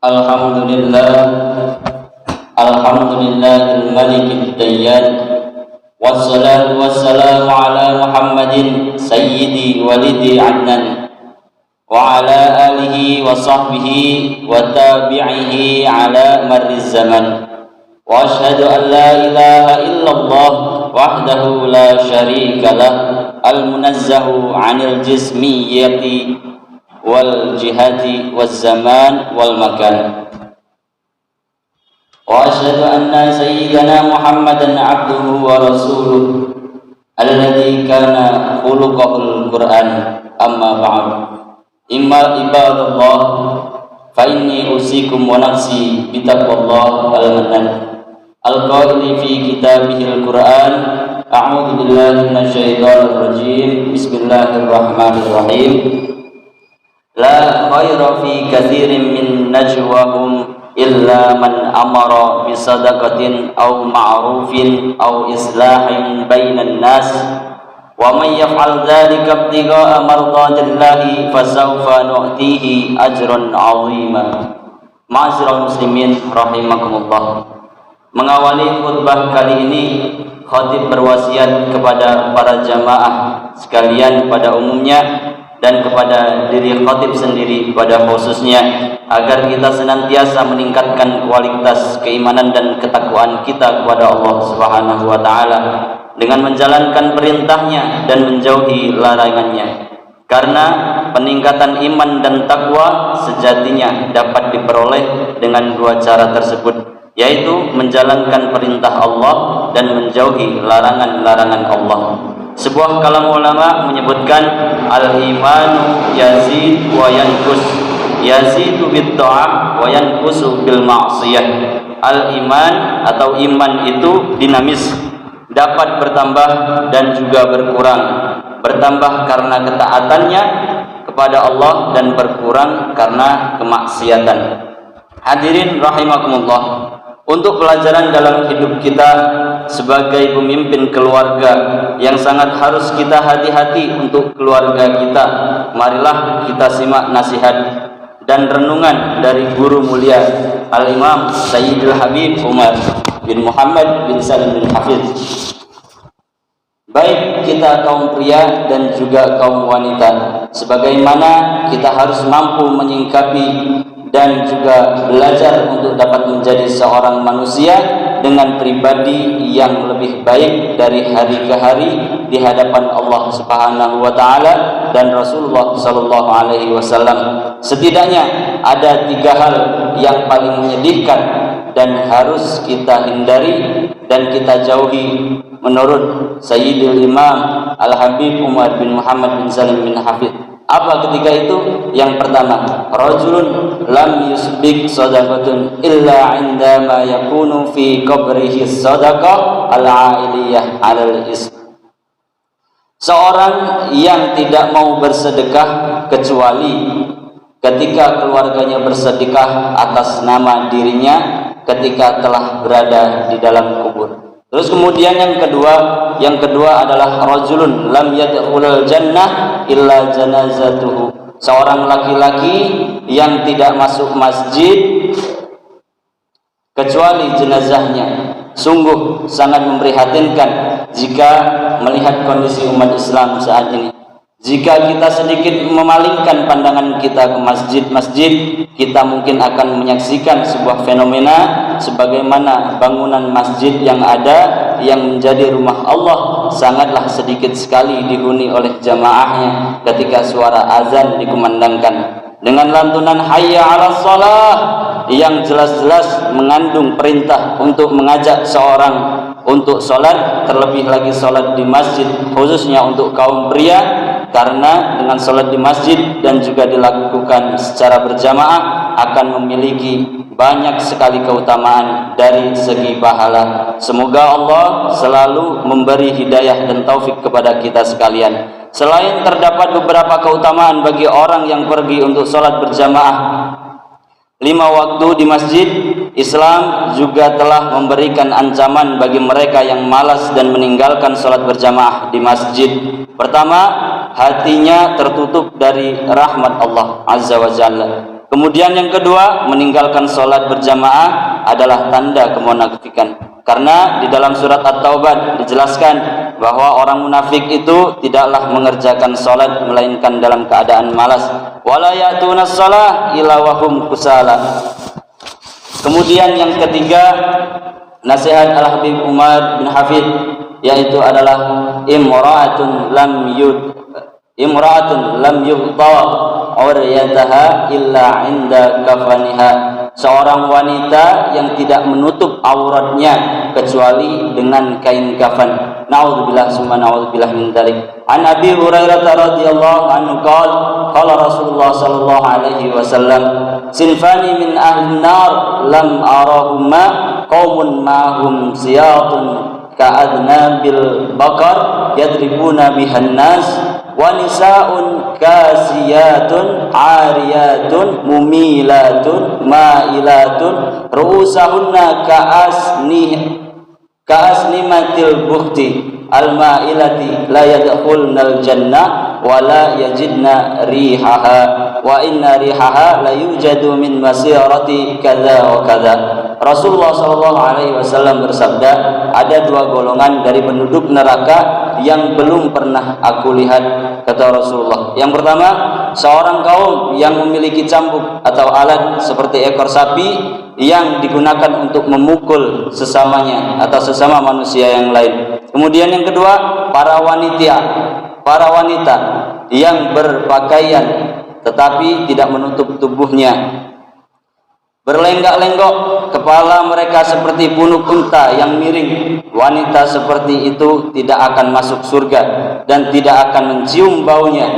Alhamdulillah, Alhamdulillahil malikid dayyan, wassalatu wassalamu ala Muhammadin sayyidi walidi adnan, wa ala alihi wa sahbihi wa tabi'ihi ala marriz zaman. Wa ashhadu an la ilaha illallah wahdahu la syarika lah, al-munazzahu 'anil jismiyyati wal jihati waz zaman wal makan. Wa asyhadu anna sayyidana Muhammadan abduhu wa rasuluh alladzi kana khuluquhul Qur'an. Amma ba'd. Ibadallah, fa inni usikum wa nafsi bi taqwallah al-mannan al-qaili fi kitabihil Qur'an. A'udzu billahi minasyaitonir rajim. Bismillahirrahmanirrahim. La khaira fi katsirin min najwahum illa man amara bi sadaqatin aw ma'rufin aw islahin bainan nas wa man yaf'al dzalika ibtigha'a mardatillahi fasawfa nu'tihi ajran 'azima. Ma'asyiral muslimin rahimakumullah. Mengawali khutbah kali ini, khatib berwasiat kepada para jamaah sekalian pada umumnya dan kepada diri khatib sendiri pada khususnya, agar kita senantiasa meningkatkan kualitas keimanan dan ketakwaan kita kepada Allah Subhanahu wa taala dengan menjalankan perintahnya dan menjauhi larangannya. Karena peningkatan iman dan takwa sejatinya dapat diperoleh dengan dua cara tersebut, yaitu menjalankan perintah Allah dan menjauhi larangan-larangan Allah. Sebuah kalam ulama menyebutkan al-imanu yazid wa yanqus, yazidu bit ta'ah wa yanqusu bil ma'siyah. Al-iman atau iman itu dinamis, dapat bertambah dan juga berkurang. Bertambah karena ketaatannya kepada Allah dan berkurang karena kemaksiatan. Hadirin rahimakumullah. Untuk pelajaran dalam hidup kita sebagai pemimpin keluarga yang sangat harus kita hati-hati untuk keluarga kita, marilah kita simak nasihat dan renungan dari guru mulia Al-Imam Sayyidul Habib Umar bin Muhammad bin Salim bin Hafidh. Baik kita kaum pria dan juga kaum wanita, sebagaimana kita harus mampu menyingkapi dan juga belajar untuk dapat menjadi seorang manusia dengan pribadi yang lebih baik dari hari ke hari di hadapan Allah Subhanahu wa taala dan Rasulullah sallallahu alaihi wasallam. Setidaknya ada 3 hal yang paling menyedihkan dan harus kita hindari dan kita jauhi menurut Sayyidul Imam Al-Habib Umar bin Muhammad bin Salim bin Hafidh. Apa ketika itu? Yang pertama, rajulun lam yusbik sadaqatun illa indama yakunu fi qabrihi sadaqah al-ailiyah alal ism. Seorang yang tidak mau bersedekah kecuali ketika keluarganya bersedekah atas nama dirinya ketika telah berada di dalam kubur. Terus kemudian yang kedua adalah rajulun lam yadkhulul jannah illa janazatuhu. Seorang laki-laki yang tidak masuk masjid kecuali jenazahnya. Sungguh sangat memprihatinkan jika melihat kondisi umat Islam saat ini. Jika kita sedikit memalingkan pandangan kita ke masjid-masjid, kita mungkin akan menyaksikan sebuah fenomena sebagaimana bangunan masjid yang ada yang menjadi rumah Allah sangatlah sedikit sekali dihuni oleh jamaahnya ketika suara azan dikumandangkan dengan lantunan hayya 'alas shalah yang jelas-jelas mengandung perintah untuk mengajak seorang untuk sholat, terlebih lagi sholat di masjid khususnya untuk kaum pria. Karena dengan sholat di masjid dan juga dilakukan secara berjamaah akan memiliki banyak sekali keutamaan dari segi pahala. Semoga Allah selalu memberi hidayah dan taufik kepada kita sekalian. Selain terdapat beberapa keutamaan bagi orang yang pergi untuk sholat berjamaah 5 waktu di masjid, Islam juga telah memberikan ancaman bagi mereka yang malas dan meninggalkan sholat berjamaah di masjid. Pertama, hatinya tertutup dari rahmat Allah Azza wa Jalla. Kemudian yang kedua, meninggalkan sholat berjamaah adalah tanda kemunafikan. Karena di dalam surat At-Taubah dijelaskan bahwa orang munafik itu tidaklah mengerjakan sholat melainkan dalam keadaan malas. Wala ya'tunas shalah illa wahum kusala. Kemudian yang ketiga, nasihat Al-Habib Umar bin Hafid, yaitu adalah imra'atun lam yughta uryataha illa 'inda kafaniha. Seorang wanita yang tidak menutup auratnya kecuali dengan kain kafan. Na'udzubillah summa na'udzubillah min dzalik. An Abi Hurairah radhiyallahu anhu qala Rasulullah sallallahu alaihi wasallam, sinfani min ahli nar lam arahuma qaumun ma'hum siyatun ka'adnabil baqar yadribuna bihan nas wa nisa'un kasiyatun ariyatun mumilatun ma'ilatun ru'usahunna ka'asnimatil bukhti al-ma'ilati la yadkhulnal jannah wa la yajidna rihaha wa inna rihaha la yujadu min masirati kadza wa kadza. Rasulullah sallallahu alaihi wasallam bersabda, ada dua golongan dari penduduk neraka yang belum pernah aku lihat, kata Rasulullah. Yang pertama, seorang kaum yang memiliki cambuk atau alat seperti ekor sapi yang digunakan untuk memukul sesamanya atau sesama manusia yang lain. Kemudian yang kedua, para wanita yang berpakaian tetapi tidak menutup tubuhnya, berlenggak-lenggok kepala mereka seperti punuk unta yang miring. Wanita seperti itu tidak akan masuk surga dan tidak akan mencium baunya,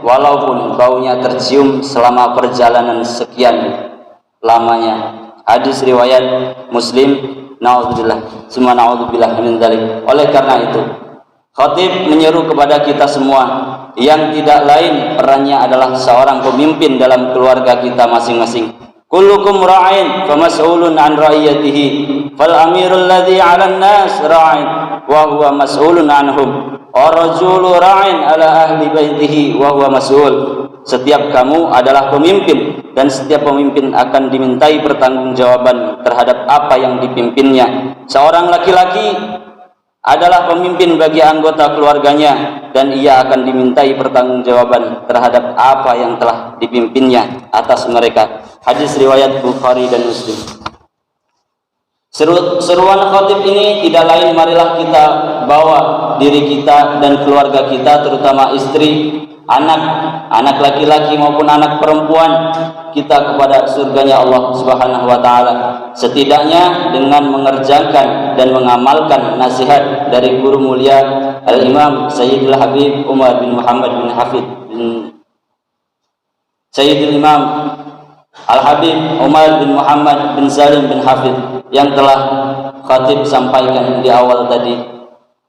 walaupun baunya tercium selama perjalanan sekian lamanya. Hadis riwayat Muslim. Na'udzubillah summa na'udzubillah min dzalik. Oleh karena itu, khatib menyeru kepada kita semua yang tidak lain perannya adalah seorang pemimpin dalam keluarga kita masing-masing. Kullukum ra'in famas'ulun an ra'iyatihi fal amirul ladzi 'alan nas ra'in wa huwa mas'ulun anhum wa rajulu ra'in ala ahli baitihi wa huwa mas'ul. Setiap kamu adalah pemimpin dan setiap pemimpin akan dimintai pertanggungjawaban terhadap apa yang dipimpinnya. Seorang laki-laki adalah pemimpin bagi anggota keluarganya dan ia akan dimintai pertanggungjawaban terhadap apa yang telah dipimpinnya atas mereka. Hadis riwayat Bukhari dan Muslim. Seruan khatib ini tidak lain, marilah kita bawa diri kita dan keluarga kita, terutama istri, anak laki-laki maupun anak perempuan kita kepada surganya Allah Subhanahu wa taala. Setidaknya dengan mengerjakan dan mengamalkan nasihat dari guru mulia Al-Imam Sayyidul Habib Umar bin Muhammad bin Hafid bin Sayyidul Imam Al-Habib Umar bin Muhammad bin Salim bin Hafid yang telah khatib sampaikan di awal tadi.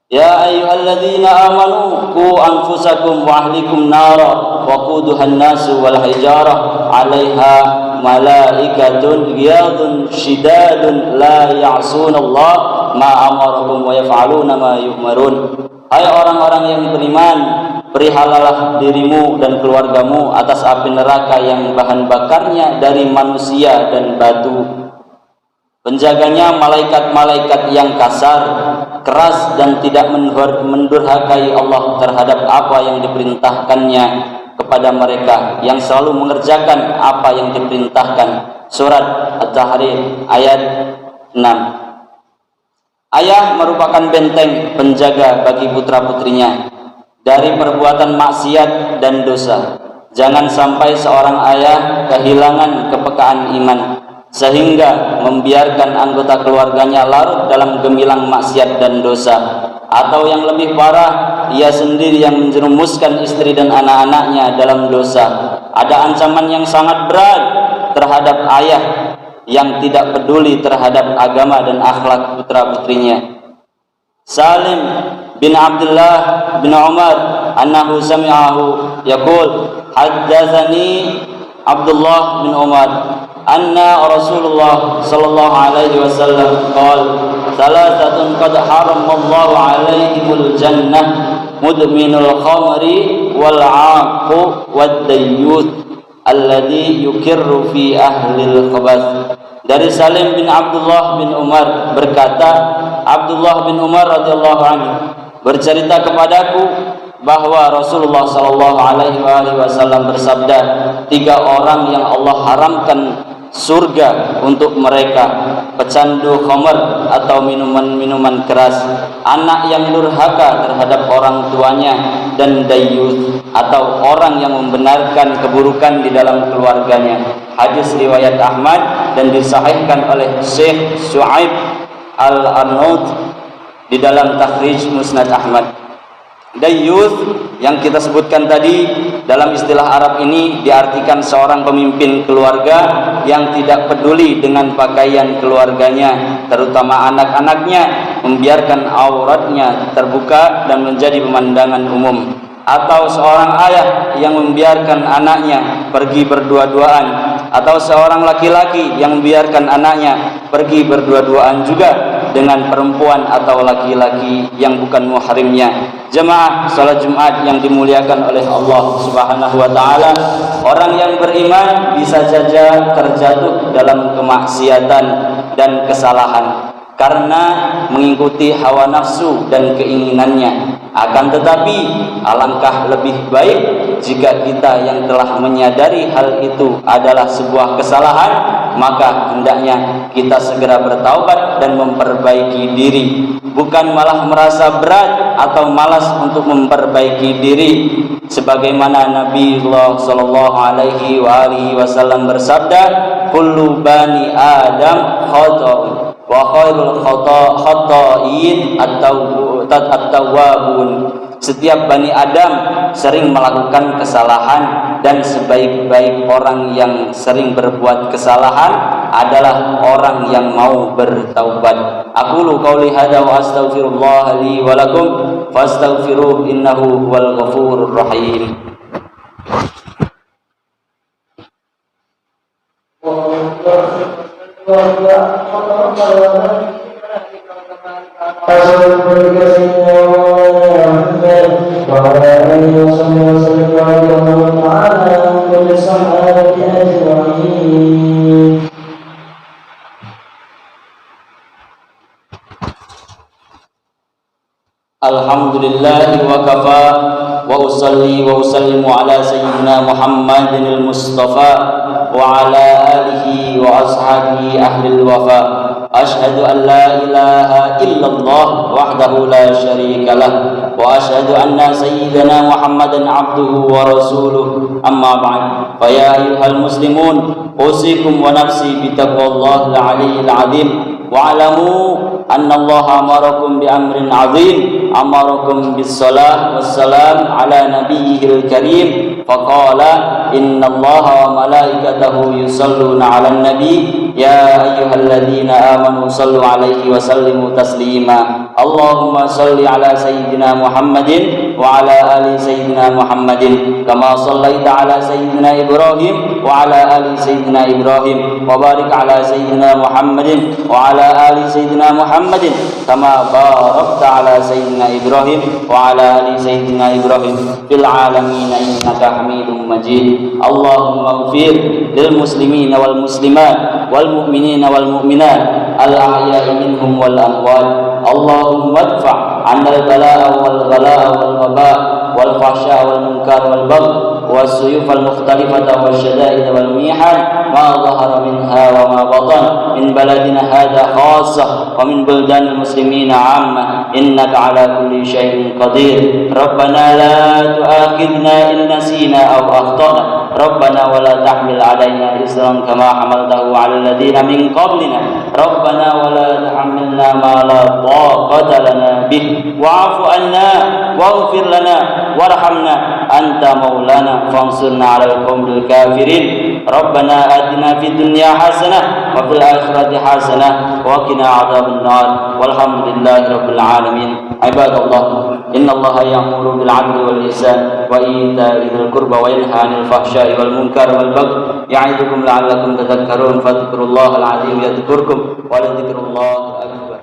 Ya ayyuhalladzina amanu qu anfusakum wa ahlikum nara wa quduhan nasu wal hijarah 'alaiha malaikatun ghiyadun shidadun la ya'sunallaha ma amarakum wa yaf'aluna ma yu'marun. Hai orang-orang yang beriman, perihalalah dirimu dan keluargamu atas api neraka yang bahan bakarnya dari manusia dan batu. Penjaganya malaikat-malaikat yang kasar, keras dan tidak mendurhakai Allah terhadap apa yang diperintahkannya kepada mereka, yang selalu mengerjakan apa yang diperintahkan. Surat At-Tahrim ayat 6. Ayah merupakan benteng penjaga bagi putra-putrinya dari perbuatan maksiat dan dosa. Jangan sampai seorang ayah kehilangan kepekaan iman sehingga membiarkan anggota keluarganya larut dalam gemilang maksiat dan dosa, atau yang lebih parah, ia sendiri yang menjerumuskan istri dan anak-anaknya dalam dosa. Ada ancaman yang sangat berat terhadap ayah yang tidak peduli terhadap agama dan akhlak putra-putrinya. Salim bin Abdullah bin Umar annahu sami'ahu yaqul haddatsani Abdullah bin Umar anna Rasulullah sallallahu alaihi wasallam qala thalathatun qad haramallahu alaihimul jannah mudminul khamri wal 'aqu wad dayyuth alladhi yukirru fi ahlil khabath. Dari Salim bin Abdullah bin Umar berkata, Abdullah bin Umar radhiyallahu anhu bercerita kepadaku bahwa Rasulullah sallallahu alaihi wasallam bersabda, 3 orang yang Allah haramkan surga untuk mereka: pecandu khamr atau minuman-minuman keras, anak yang durhaka terhadap orang tuanya, dan dayyuth atau orang yang membenarkan keburukan di dalam keluarganya. Hadis riwayat Ahmad dan disahihkan oleh Syekh Syuaib Al-Arnaud di dalam Takhrij Musnad Ahmad. Dayyuth yang kita sebutkan tadi dalam istilah Arab ini diartikan seorang pemimpin keluarga yang tidak peduli dengan pakaian keluarganya, terutama anak-anaknya, membiarkan auratnya terbuka dan menjadi pemandangan umum. Atau seorang ayah yang membiarkan anaknya pergi berdua-duaan, atau seorang laki-laki yang membiarkan anaknya pergi berdua-duaan juga dengan perempuan atau laki-laki yang bukan muhrimnya. Jemaah salat Jumat yang dimuliakan oleh Allah Subhanahu wa taala, orang yang beriman bisa saja terjatuh dalam kemaksiatan dan kesalahan karena mengikuti hawa nafsu dan keinginannya. Akan tetapi alangkah lebih baik jika kita yang telah menyadari hal itu adalah sebuah kesalahan, maka hendaknya kita segera bertaubat dan memperbaiki diri, bukan malah merasa berat atau malas untuk memperbaiki diri. Sebagaimana Nabi sallallahu alaihi wasallam bersabda, kullu bani Adam khata'un wa khairul khata'in at-tawwabun. Setiap Bani Adam sering melakukan kesalahan, dan sebaik-baik orang yang sering berbuat kesalahan adalah orang yang mau bertaubat. Aqulu qauli hadza wa astaghfirullah li wa lakum fastaghfiruhu innahu huwal ghafurur rahim. Alhamdulillah wa kafa wa usalli wa usallimu ala sayyidina Muhammadin al-Mustafa wa ala alihi wa ashabihi ahlil wafa. Ashhadu an la ilaha illallah wahdahu la syarika lah, wa ashhadu anna sayyidina Muhammadan abduhu wa rasuluh. Amma ba'd, fa ya ayyuhal muslimun, usikum wa nafsi bi taqwallahil aliyyil azim. Wa'lamu anna Allah amarakum bi amrin azim, amarakum bis salah wassalam ala nabiyyil karim. Faqala inna Allah wa malaikatahu yusalluna 'alan nabi ya ayyuhalladzina amanu sallu 'alaihi wa sallimu taslima. Allahumma salli 'ala sayyidina Muhammadin wa 'ala ali sayyidina Muhammadin kama shallaita 'ala sayyidina Ibrahim wa 'ala ali sayyidina Ibrahim wa barik 'ala sayyidina Muhammadin wa 'ala ali sayyidina Muhammadin kama barakta 'ala sayyidina Ibrahim wa 'ala ali sayyidina Ibrahim fil 'alamin innaka Hamidum Majid. Allahumma ighfir lil muslimina wal muslimat wal mu'minina wal mu'minat al ahya'i minhum wal amwat. Allahumma adfa' 'anil bala'a wal ghala'a wal waba' wal fahsya wal munkar wal bagh was suyuf al mukhtalifata wasyada'id wal mihan ma dhahara minha wa ma batan min baladina hadha khassah wa min buldanil muslimina 'amma innaka 'ala kulli syai'in qadir. Rabbana la tu'akhidna in nasina aw akhtana, Rabbana wa la tahmil 'alaina isran kama hamaltahu 'alal ladzina min qablina, Rabbana wa la tuhammilna ma la taqata lana bih wa'fu 'anna waghfir lana warhamna anta maulana fansurna 'alal qaumil kafirin. Rabbana atina fid dunya hasanah wa fil akhirati hasanah wa qina 'adzaban nar. Walhamdulillahi rabbil alamin. Ibadallah, innallaha ya'muru bil 'adli wal ihsan wa ita'i dzil qurba wa yanha 'anil fahsya'i wal munkar wal baghi ya'idukum la'allakum tadhakkarun. Fadhkurullahal 'azim yadhkurkum wa la dzikrullahi akbar.